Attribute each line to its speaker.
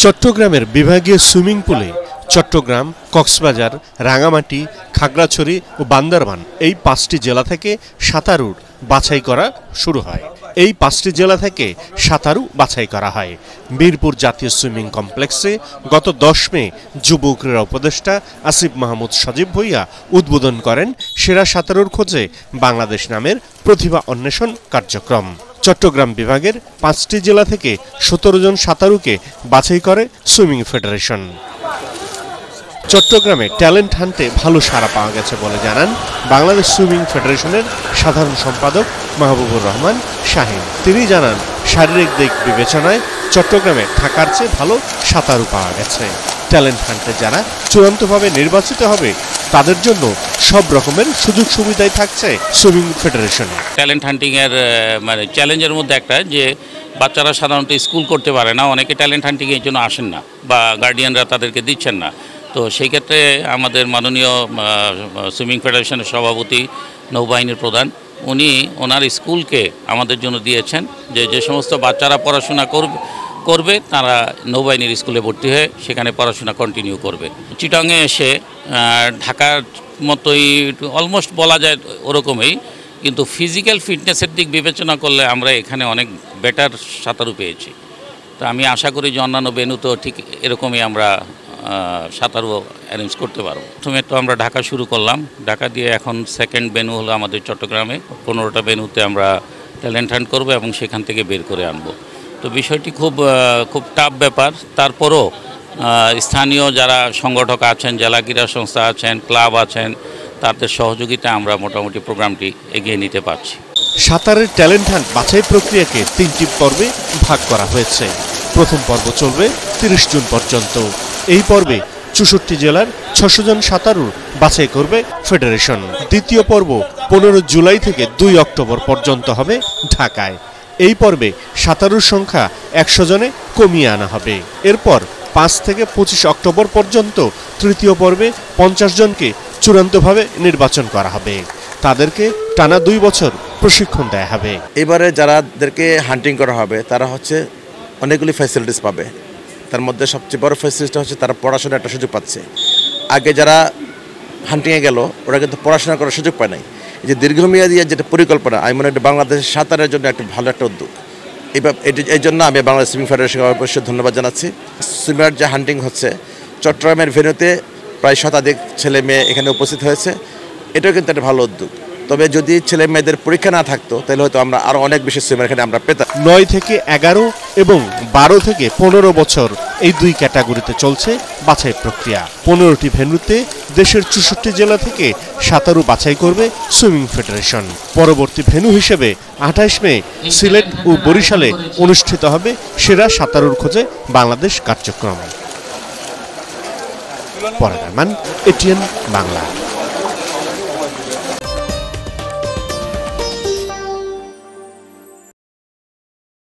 Speaker 1: চট্টগ্রামের বিভাগীয় সুইমিং পুলে চট্টগ্রাম, কক্সবাজার, রাঙামাটি, খাগড়াছড়ি ও বান্দরবান এই ৫টি জেলা থেকে সাঁতারুর বাছাই করা শুরু হয়। এই ৫টি জেলা থেকে সাঁতারু বাছাই করা হয়। মিরপুর জাতীয় সুইমিং কমপ্লেক্সে গত ১০ মে যুব ক্রীড়া উপদেষ্টা আসিফ মাহমুদ সজীব ভূঁইয়া উদ্বোধন করেন সেরা সাঁতারুর খোঁজে বাংলাদেশ নামের প্রতিভা অন্বেষণ কার্যক্রম। চট্টগ্রাম বিভাগের ৫টি জেলা থেকে ১৭ জন সাঁতারুকে বাছাই করে সুইমিং ফেডারেশন। চট্টগ্রামে ট্যালেন্ট হান্টে ভালো সাড়া পাওয়া গেছে বলে জানান বাংলাদেশ সুইমিং ফেডারেশনের সাধারণ সম্পাদক মাহবুবুর রহমান শাহিন। তিনি জানান, শারীরিক দিক বিবেচনায় চট্টগ্রামে ঢাকার চেয়ে ভালো সাঁতারু পাওয়া গেছে। ট্যালেন্ট হান্টে যারা চূড়ান্তভাবে নির্বাচিত হবে তাদের জন্য সব রকমের সুযোগ সুবিধাই থাকছে সুইমিং ফেডারেশনে।
Speaker 2: ট্যালেন্ট হান্টিং এর মানে চ্যালেঞ্জের মধ্যে একটা যে বাচ্চারা সাধারণত স্কুল করতে পারে না, অনেকে ট্যালেন্ট হান্টিং এর জন্য আসেন না বা গার্ডিয়ানরা তাদেরকে দিচ্ছেন না। তো সেই ক্ষেত্রে আমাদের মাননীয় সুইমিং ফেডারেশনের সভাপতি, নৌবাহিনীর প্রধান, উনি ওনার স্কুলকে আমাদের জন্য দিয়েছেন যে সমস্ত বাচ্চারা পড়াশোনা করবে তারা নৌবাহিনীর স্কুলে ভর্তি হয়ে সেখানে পড়াশোনা কন্টিনিউ করবে। চিটাংয়ে এসে ঢাকার মতোই অলমোস্ট বলা যায় ওরকমই, কিন্তু ফিজিক্যাল ফিটনেসের দিক বিবেচনা করলে আমরা এখানে অনেক বেটার সাঁতারু পেয়েছি। তো আমি আশা করি যে অন্যান্য ভেন্যুতেও ঠিক এরকমই আমরা সাঁতারু অ্যারেঞ্জ করতে পারবো। প্রথমে তো আমরা ঢাকা শুরু করলাম, ঢাকা দিয়ে এখন সেকেন্ড ভেন্যু হলো আমাদের চট্টগ্রামে। 15টা ভেন্যুতে আমরা ট্যালেন্ট হান্ট করবো এবং সেখান থেকে বের করে আনবো। তো বিষয়টি খুব টাফ ব্যাপার। তারপরও স্থানীয় যারা সংগঠক আছেন, জেলা ক্রীড়া সংস্থা আছেন, ক্লাব আছেন, তাদের সহযোগিতা আমরা মোটামুটি প্রোগ্রামটি এগিয়ে নিতে পারছি।
Speaker 1: সাঁতারের ট্যালেন্ট হান্ট বাছাই প্রক্রিয়াকে 3টি পর্বে ভাগ করা হয়েছে। প্রথম পর্ব চলবে 30 জুন পর্যন্ত। এই পর্বে 64 জেলার 600 জন সাঁতারুর বাছাই করবে ফেডারেশন। দ্বিতীয় পর্ব 15 জুলাই থেকে 2 অক্টোবর পর্যন্ত হবে ঢাকায়। এই পর্বে সাঁতারুর সংখ্যা 100 জনে কমিয়ে আনা হবে। এরপর 5 থেকে 25 অক্টোবর পর্যন্ত তৃতীয় পর্বে 50 জনকে চূড়ান্তভাবে নির্বাচন করা হবে। তাদেরকে টানা 2 বছর প্রশিক্ষণ দেয়া হবে।
Speaker 3: এবারে যারাদেরকে হান্টিং করা হবে তারা হচ্ছে অনেকগুলি ফ্যাসিলিটিস পাবে। তার মধ্যে সবচেয়ে বড় ফ্যাসিলিটিটা হচ্ছে তারা পড়াশোনার একটা সুযোগ পাচ্ছে। আগে যারা হান্টিংয়ে গেল ওরা কিন্তু পড়াশোনা করার সুযোগ পায় নাই। এই যে দীর্ঘমেয়াদী যেটা পরিকল্পনা, আমি মনে হয় বাংলাদেশের সাঁতারের জন্য একটা ভালো একটা উদ্যোগ। এই জন্য আমি বাংলাদেশ সুইমিং ফেডারেশনকে অবশ্যই ধন্যবাদ জানাচ্ছি। সুইমার যে হান্টিং হচ্ছে চট্টগ্রামের ভেন্যুতে প্রায় শতাধিক ছেলে মেয়ে এখানে উপস্থিত হয়েছে, এটাও কিন্তু একটা ভালো উদ্যোগ। তবে যদি ছেলে মেয়েদের পরীক্ষা না থাকতো তাহলে হয়তো আমরা আরও অনেক বেশি সুইমার এখানে আমরা পেতাম।
Speaker 1: 9 থেকে 11 এবং 12 থেকে 15 বছর এই 2 ক্যাটাগরিতে চলছে বাছাই প্রক্রিয়া। 15টি ভেন্যুতে দেশের 64 জেলা থেকে সাঁতারু বাছাই করবে সুইমিং ফেডারেশন। পরবর্তী ভেন্যু হিসেবে 28 মে সিলেট ও বরিশালে অনুষ্ঠিত হবে সেরা সাঁতারুর খোঁজে বাংলাদেশ কার্যক্রম। পরাগামান, এটিএন বাংলা।